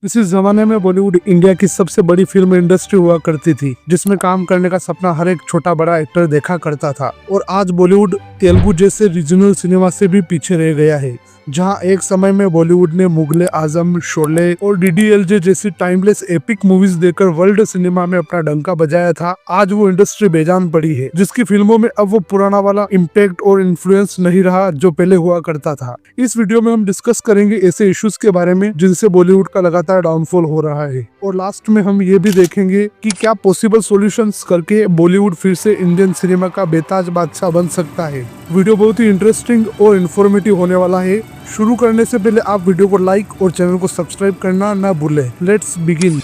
इसी जमाने में बॉलीवुड इंडिया की सबसे बड़ी फिल्म इंडस्ट्री हुआ करती थी, जिसमें काम करने का सपना हर एक छोटा बड़ा एक्टर देखा करता था। और आज बॉलीवुड तेलुगु जैसे रीजनल सिनेमा से भी पीछे रह गया है। जहां एक समय में बॉलीवुड ने मुगले आजम, शोले और डीडीएलजे जैसी टाइमलेस एपिक मूवीज देकर वर्ल्ड सिनेमा में अपना डंका बजाया था, आज वो इंडस्ट्री बेजान पड़ी है, जिसकी फिल्मों में अब वो पुराना वाला इम्पैक्ट और इन्फ्लुएंस नहीं रहा जो पहले हुआ करता था। इस वीडियो में हम डिस्कस करेंगे ऐसे इश्यूज के बारे में जिनसे बॉलीवुड का लगातार डाउनफॉल हो रहा है, और लास्ट में हम ये भी देखेंगे कि क्या पॉसिबल सॉल्यूशंस करके बॉलीवुड फिर से इंडियन सिनेमा का बेताज बादशाह बन सकता है। वीडियो बहुत ही इंटरेस्टिंग और इन्फॉर्मेटिव होने वाला है। शुरू करने से पहले आप वीडियो को लाइक और चैनल को सब्सक्राइब करना ना भूलें। Let's begin.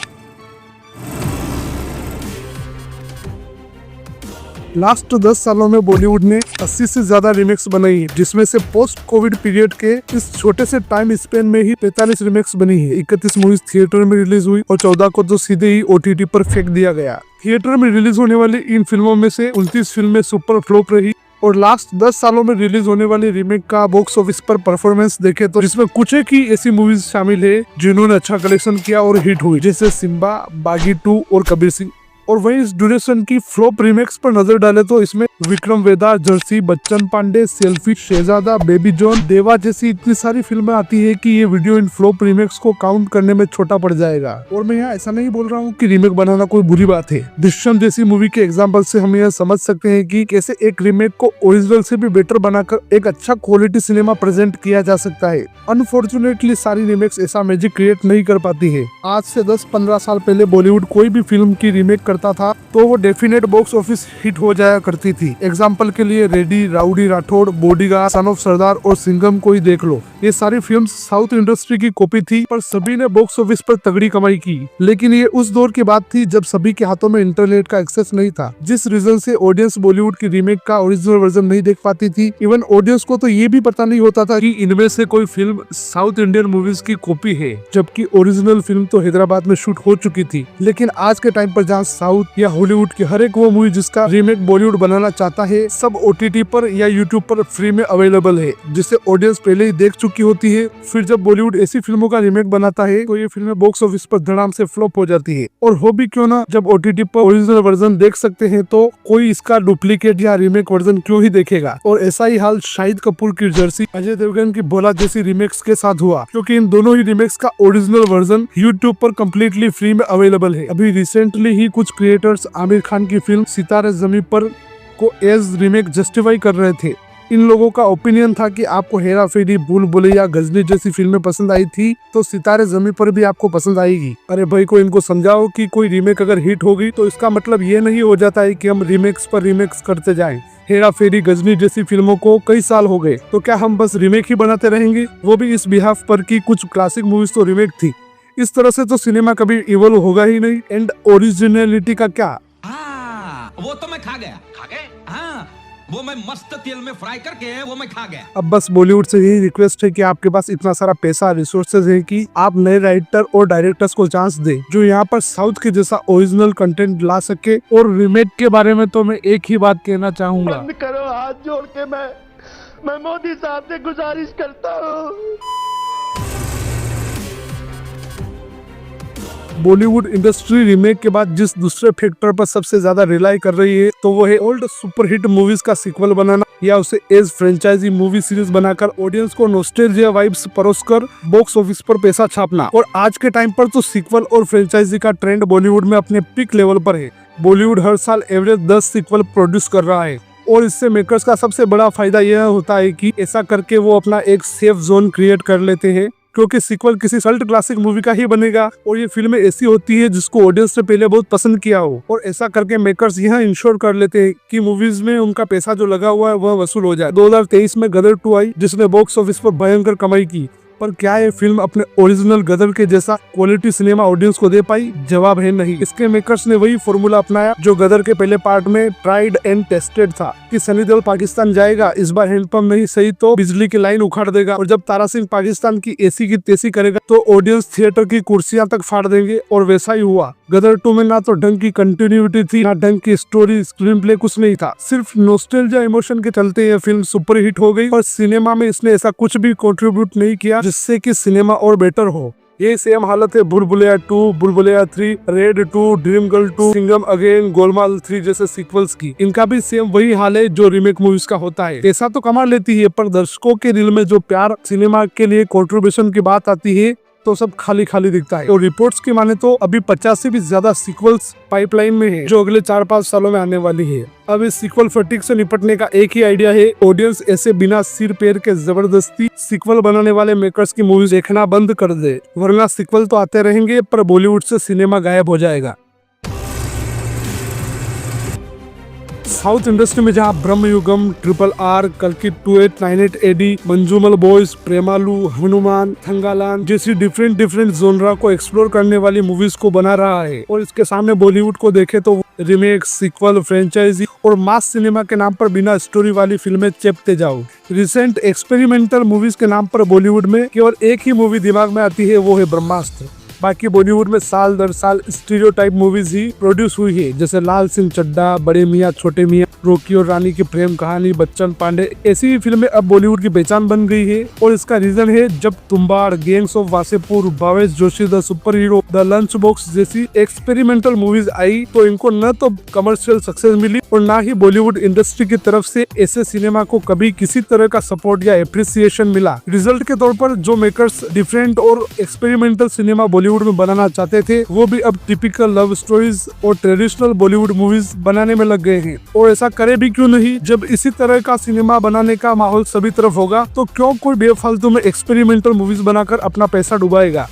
लास्ट 10 सालों में बॉलीवुड ने 80 से ज्यादा रिमेक्स बनाई है, जिसमें से पोस्ट कोविड पीरियड के इस छोटे से टाइम स्पेन में ही 45 रिमेक्स बनी है। 31 मूवीज थिएटर में रिलीज हुई और 14 को तो सीधे ही OTT पर फेंक दिया गया। थिएटर में रिलीज होने वाली इन फिल्मों में से 29 फिल्में सुपर फ्लॉप रही। और लास्ट 10 सालों में रिलीज होने वाली रीमेक का बॉक्स ऑफिस पर परफॉर्मेंस देखे तो जिसमें कुछ एक ही ऐसी मूवीज शामिल है जिन्होंने अच्छा कलेक्शन किया और हिट हुई, जैसे सिम्बा, बागी 2 और कबीर सिंह। और वहीं इस ड्यूरेशन की फ्लॉप रीमेक्स पर नजर डाले तो इसमें विक्रम वेदा, जर्सी, बच्चन पांडे, सेल्फी, शहजादा, बेबी जॉन, देवा जैसी इतनी सारी फिल्में आती है कि ये वीडियो इन फ्लॉप रीमेक्स को काउंट करने में छोटा पड़ जाएगा। और मैं यहाँ ऐसा नहीं बोल रहा हूँ कि रीमेक बनाना कोई बुरी बात है। दृश्यम जैसी मूवी के एग्जाम्पल से हम यह समझ सकते हैं कि कैसे एक रीमेक को ओरिजिनल से भी बेटर बनाकर एक अच्छा क्वालिटी सिनेमा प्रेजेंट किया जा सकता है। अनफॉर्चुनेटली सारी रीमेक्स ऐसा मैजिक क्रिएट नहीं कर पाती है। आज से 10-15 साल पहले बॉलीवुड कोई भी फिल्म की रीमेक करता था तो वो डेफिनेट बॉक्स ऑफिस हिट हो जाया करती थी। एग्जाम्पल के लिए रेडी, राउडी राठौड़, बॉडीगार्ड, सन ऑफ सरदार और सिंघम को ही देख लो। ये सारी फिल्म्स साउथ इंडस्ट्री की कॉपी थी, पर सभी ने बॉक्स ऑफिस पर तगड़ी कमाई की। लेकिन ये उस दौर की बात थी जब सभी के हाथों में इंटरनेट का एक्सेस नहीं था, जिस रीजन से ऑडियंस बॉलीवुड की रीमेक का ओरिजिनल वर्जन नहीं देख पाती थी। इवन ऑडियंस को तो ये भी पता नहीं होता था कि इनमें से कोई फिल्म साउथ इंडियन मूवीज की कॉपी है, जबकि ओरिजिनल फिल्म तो हैदराबाद में शूट हो चुकी थी। लेकिन आज के टाइम पर जहाँ साउथ या हॉलीवुड की हर एक वो मूवी जिसका रीमेक बॉलीवुड बनाना चाहता है, सब OTT पर या YouTube पर फ्री में अवेलेबल है, जिसे ऑडियंस पहले ही देख चुकी होती है। फिर जब बॉलीवुड ऐसी फिल्मों का रीमेक बनाता है तो ये फिल्में बॉक्स ऑफिस पर धड़ाम से फ्लॉप हो जाती है। और हो भी क्यों ना, जब OTT पर ओरिजिनल वर्जन देख सकते हैं तो कोई इसका डुप्लीकेट या रीमेक वर्जन क्यों ही देखेगा। और ऐसा ही हाल शाहिद कपूर की जर्सी, अजय देवगन की भोला जैसी रीमेक्स के साथ हुआ, क्योंकि इन दोनों ही रीमेक्स का ओरिजिनल वर्जन YouTube पर कम्प्लीटली फ्री में अवेलेबल है। अभी रिसेंटली ही कुछ क्रिएटर्स आमिर खान की फिल्म सितारे ज़मीं पर को एज रीमेक जस्टिफाई कर रहे थे। इन लोगों का ओपिनियन था कि आपको हेरा फेरी, भूल भुलैया, गजनी जैसी फिल्में पसंद आई थी तो सितारे ज़मीं पर भी आपको पसंद आएगी। अरे भाई, को इनको समझाओ कि कोई रीमेक अगर हिट होगी तो इसका मतलब ये नहीं हो जाता है कि हम रीमेक्स पर रीमेक्स करते जाएं। हेरा फेरी, गजनी जैसी फिल्मों को कई साल हो गए, तो क्या हम बस रीमेक ही बनाते रहेंगे, वो भी इस बिहाफ पर कि कुछ क्लासिक मूवीज तो रीमेक थी। इस तरह से तो सिनेमा कभी इवॉल्व होगा ही नहीं। एंड ओरिजिनलिटी का क्या? वो तो मैं खा गया। हाँ, वो मैं मस्त तेल में फ्राई करके वो मैं खा गया। अब बस बॉलीवुड से यही रिक्वेस्ट है कि आपके पास इतना सारा पैसा, रिसोर्सेज है कि आप नए राइटर और डायरेक्टर्स को चांस दे जो यहाँ पर साउथ के जैसा ओरिजिनल कंटेंट ला सके। और रीमेक के बारे में तो मैं एक ही बात कहना चाहूंगा, बंद करो, हाथ जोड़ के मैं मोदी साहब से गुजारिश करता हूँ। बॉलीवुड इंडस्ट्री रीमेक के बाद जिस दूसरे फैक्टर पर सबसे ज्यादा रिलाई कर रही है तो वो है ओल्ड सुपरहिट मूवीज का सीक्वल बनाना, या उसे एज फ्रेंचाइजी मूवी सीरीज बनाकर ऑडियंस को नॉस्टैल्जिया वाइब्स परोसकर बॉक्स ऑफिस पर पैसा छापना। और आज के टाइम पर तो सीक्वल और फ्रेंचाइजी का ट्रेंड बॉलीवुड में अपने पीक लेवल पर है। बॉलीवुड हर साल एवरेज 10 सीक्वल प्रोड्यूस कर रहा है, और इससे मेकर्स का सबसे बड़ा फायदा यह होता है कि ऐसा करके वो अपना एक सेफ जोन क्रिएट कर लेते हैं, क्योंकि सीक्वल किसी कल्ट क्लासिक मूवी का ही बनेगा और ये फिल्में ऐसी होती है जिसको ऑडियंस ने पहले बहुत पसंद किया हो। और ऐसा करके मेकर्स यह इंश्योर कर लेते हैं कि मूवीज में उनका पैसा जो लगा हुआ है वह वसूल हो जाए। 2023 में गदर 2 आई, जिसने बॉक्स ऑफिस पर भयंकर कमाई की, पर क्या ये फिल्म अपने ओरिजिनल गदर के जैसा क्वालिटी सिनेमा ऑडियंस को दे पाई? जवाब है नहीं। इसके मेकर्स ने वही फॉर्मूला अपनाया जो गदर के पहले पार्ट में ट्राइड एंड टेस्टेड था कि सनी देओल पाकिस्तान जाएगा, इस बार हैंडपंप नहीं सही तो बिजली की लाइन उखाड़ देगा, और जब तारा सिंह पाकिस्तान की एसी की तेसी करेगा तो ऑडियंस थिएटर की कुर्सियां तक फाड़ देंगे। और वैसा ही हुआ। गदर 2 में ना तो ढंग की कंटिन्यूटी थी, ना ढंग की स्टोरी, स्क्रीन प्ले कुछ नहीं था। सिर्फ नॉस्टैल्जिया इमोशन के चलते यह फिल्म सुपरहिट हो गई और सिनेमा में इसने ऐसा कुछ भी कंट्रीब्यूट नहीं किया जिससे कि सिनेमा और बेटर हो। ये सेम हालत है भूल भुलैया 2, भूल Bhulaiyaa 3, red 2, dream girl 2, Singham again, Golmaal 3 जैसे सीक्वल्स की। इनका भी सेम वही हाल है जो रीमेक मूवीज का होता है। पैसा तो कमा लेती है पर दर्शकों के दिल में जो प्यार सिनेमा के लिए कंट्रीब्यूशन की बात आती है तो सब खाली खाली दिखता है। तो रिपोर्ट्स की माने तो अभी 50 से भी ज्यादा सीक्वल्स पाइपलाइन में है जो अगले 4-5 सालों में आने वाली है। अब इस सीक्वल फटीग से निपटने का एक ही आइडिया है, ऑडियंस ऐसे बिना सिर पैर के जबरदस्ती सीक्वल बनाने वाले मेकर्स की मूवीज देखना बंद कर दे, वरना सीक्वल तो आते रहेंगे पर बॉलीवुड से सिनेमा गायब हो जाएगा। साउथ इंडस्ट्री में जहां ब्रह्मयुगम, RRR, कल्कि 2898 AD, मंजूमल बॉयज, प्रेमालू, हनुमान, थंगालान जैसी डिफरेंट जोनरा को एक्सप्लोर करने वाली मूवीज को बना रहा है, और इसके सामने बॉलीवुड को देखे तो रीमेक, सीक्वल, फ्रेंचाइजी और मास सिनेमा के नाम पर बिना स्टोरी वाली फिल्में चेपते जाओ। रिसेंट एक्सपेरिमेंटल मूवीज के नाम पर बॉलीवुड में केवल एक ही मूवी दिमाग में आती है, वो है ब्रह्मास्त्र। बाकी बॉलीवुड में साल दर साल स्टीरियोटाइप मूवीज ही प्रोड्यूस हुई है, जैसे लाल सिंह चड्ढा, बड़े मियाँ छोटे मियाँ, रोकी और रानी की प्रेम कहानी, बच्चन पांडे, ऐसी ही फिल्में अब बॉलीवुड की पहचान बन गई है। और इसका रीजन है जब Tumbbad, gangs of Wasseypur, Bhavesh Joshi the super hero, the lunch box जैसी एक्सपेरिमेंटल मूवीज आई तो इनको न तो कमर्शियल सक्सेस मिली और न ही बॉलीवुड इंडस्ट्री की तरफ से ऐसे सिनेमा को कभी किसी तरह का सपोर्ट या एप्रिसिएशन मिला। रिजल्ट के तौर पर जो मेकर्स डिफरेंट और एक्सपेरिमेंटल सिनेमा बॉलीवुड में बनाना चाहते थे वो भी अब टिपिकल लव स्टोरीज और ट्रेडिशनल बॉलीवुड मूवीज बनाने में लग गए हैं। और ऐसा करे भी क्यों नहीं, जब इसी तरह का सिनेमा बनाने का माहौल सभी तरफ होगा तो क्यों कोई बेफालतू में एक्सपेरिमेंटल मूवीज बनाकर अपना पैसा डुबाएगा।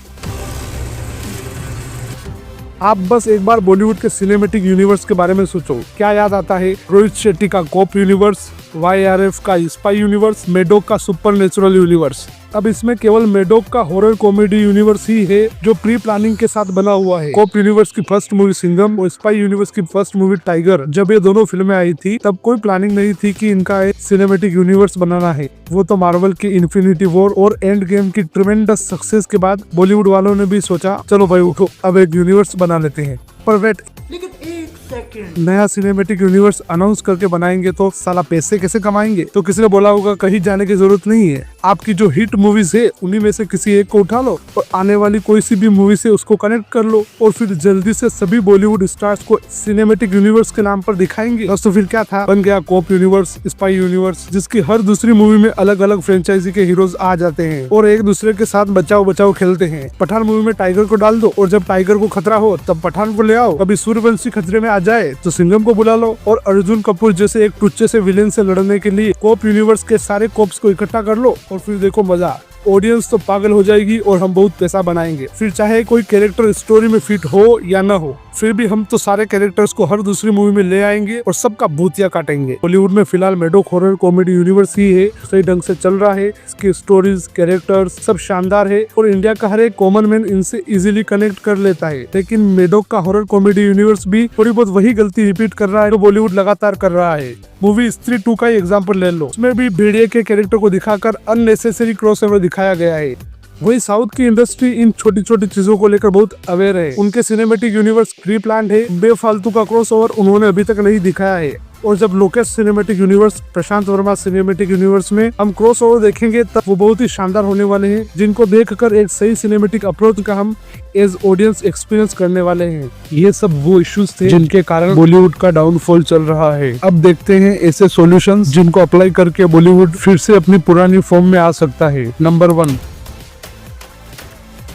आप बस एक बार बॉलीवुड के सिनेमेटिक यूनिवर्स के बारे में सोचो, क्या याद आता है? रोहित शेट्टी का कॉप यूनिवर्स, YRF का स्पाई यूनिवर्स, मेडोक का सुपरनेचुरल यूनिवर्स। अब इसमें केवल मेडोक का हॉरर कॉमेडी यूनिवर्स ही है जो प्री प्लानिंग के साथ बना हुआ है। कॉप यूनिवर्स की फर्स्ट मूवी सिंघम और स्पाई यूनिवर्स की फर्स्ट मूवी टाइगर, जब ये दोनों फिल्में आई थी तब कोई प्लानिंग नहीं थी कि इनका एक सिनेमेटिक यूनिवर्स बनाना है। वो तो मार्वल की इन्फिनिटी वॉर और एंड गेम की ट्रेमेंडस सक्सेस के बाद बॉलीवुड वालों ने भी सोचा चलो भाई उठो अब एक यूनिवर्स बना लेते हैं। पर वेट, लेकिन एक सेकंड, नया सिनेमेटिक यूनिवर्स अनाउंस करके बनाएंगे तो साला पैसे कैसे कमाएंगे? तो किसी ने बोला होगा कहीं जाने की जरूरत नहीं है, आपकी जो हिट मूवीज है उन्हीं में से किसी एक को उठा लो और आने वाली कोई सी भी मूवी से उसको कनेक्ट कर लो और फिर जल्दी से सभी बॉलीवुड स्टार्स को सिनेमेटिक यूनिवर्स के नाम पर दिखाएंगे। तो फिर क्या था, बन गया कॉप यूनिवर्स, स्पाई यूनिवर्स, जिसकी हर दूसरी मूवी में अलग अलग फ्रेंचाइजी के हीरोज आ जाते हैं और एक दूसरे के साथ बचाओ बचाओ खेलते हैं। पठान मूवी में टाइगर को डाल दो और जब टाइगर को खतरा हो तब पठान को ले आओ। कभी सूर्यवंशी खतरे में आ जाए तो सिंघम को बुला लो और अर्जुन कपूर जैसे एक टुच्चे से विलेन से लड़ने के लिए कॉप यूनिवर्स के सारे कॉप्स को इकट्ठा कर लो और फिर देखो मजा। ऑडियंस तो पागल हो जाएगी और हम बहुत पैसा बनाएंगे। फिर चाहे कोई कैरेक्टर स्टोरी में फिट हो या न हो, फिर भी हम तो सारे कैरेक्टर्स को हर दूसरी मूवी में ले आएंगे और सबका भूतिया काटेंगे। बॉलीवुड में फिलहाल मेडोक हॉरर कॉमेडी यूनिवर्स ही है, सही ढंग से चल रहा है, इसकी स्टोरीज, कैरेक्टर्स सब शानदार है और इंडिया का हर एक कॉमन मैन इनसे इजीली कनेक्ट कर लेता है। लेकिन मेडोक का हॉरर कॉमेडी यूनिवर्स भी थोड़ी बहुत वही गलती रिपीट कर रहा है जो बॉलीवुड लगातार कर रहा है। मूवी स्त्री 2 का एग्जाम्पल ले लो, उसमें भी भेड़िए के कैरेक्टर को दिखाकर अननेसेसरी क्रॉसओवर दिखाया गया है। वही साउथ की इंडस्ट्री इन छोटी छोटी चीजों को लेकर बहुत अवेयर है। उनके सिनेमेटिक यूनिवर्स प्री प्लान्ड है, बेफालतू का क्रॉसओवर उन्होंने अभी तक नहीं दिखाया है। और जब लोकेश सिनेमेटिक यूनिवर्स, प्रशांत वर्मा सिनेमेटिक यूनिवर्स में हम क्रॉसओवर देखेंगे तब वो बहुत ही शानदार होने वाले हैं, जिनको देखकर एक सही सिनेमेटिक अप्रोच का हम एज ऑडियंस एक्सपीरियंस करने वाले हैं। ये सब वो इश्यूज थे जिनके कारण बॉलीवुड का डाउनफॉल चल रहा है। अब देखते हैं ऐसे सॉल्यूशंस जिनको अप्लाई करके बॉलीवुड फिर से अपनी पुरानी फॉर्म में आ सकता है। नंबर 1,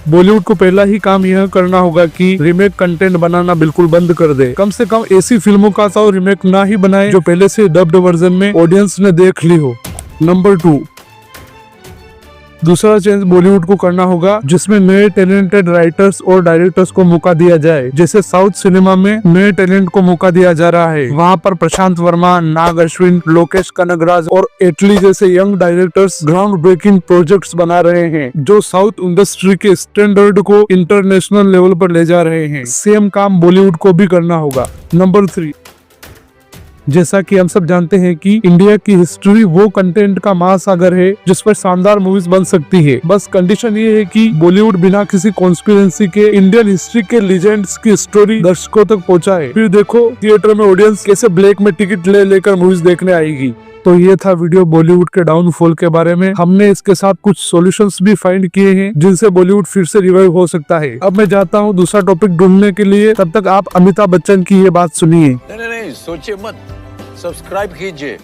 बॉलीवुड को पहला ही काम यह करना होगा कि रीमेक कंटेंट बनाना बिल्कुल बंद कर दे। कम से कम ऐसी फिल्मों का तो रीमेक ना ही बनाए जो पहले से डब्ड वर्जन में ऑडियंस ने देख ली हो। नंबर 2, दूसरा चेंज बॉलीवुड को करना होगा जिसमें नए टैलेंटेड राइटर्स और डायरेक्टर्स को मौका दिया जाए। जैसे साउथ सिनेमा में नए टैलेंट को मौका दिया जा रहा है, वहाँ पर प्रशांत वर्मा, नाग अश्विन, लोकेश कनगराज और एटली जैसे young directors ground breaking projects बना रहे हैं जो साउथ इंडस्ट्री के स्टैंडर्ड को इंटरनेशनल लेवल पर ले जा रहे हैं। सेम काम बॉलीवुड को भी करना होगा। नंबर 3, जैसा कि हम सब जानते हैं कि इंडिया की हिस्ट्री वो कंटेंट का महासागर है जिस पर शानदार मूवीज बन सकती है। बस कंडीशन ये है कि बॉलीवुड बिना किसी कॉन्स्पिरेंसी के इंडियन हिस्ट्री के लीजेंड्स की स्टोरी दर्शकों तक पहुंचाए। फिर देखो थिएटर में ऑडियंस कैसे ब्लैक में टिकट ले लेकर मूवीज देखने आएगी। तो ये था वीडियो बॉलीवुड के डाउनफॉल के बारे में। हमने इसके साथ कुछ सॉल्यूशंस भी फाइंड किए हैं जिनसे बॉलीवुड फिर से रिवाइव हो सकता है। अब मैं जाता हूँ दूसरा टॉपिक ढूंढने के लिए, तब तक आप अमिताभ बच्चन की ये बात सुनिए। नहीं, सोचिए मत, सब्सक्राइब कीजिए।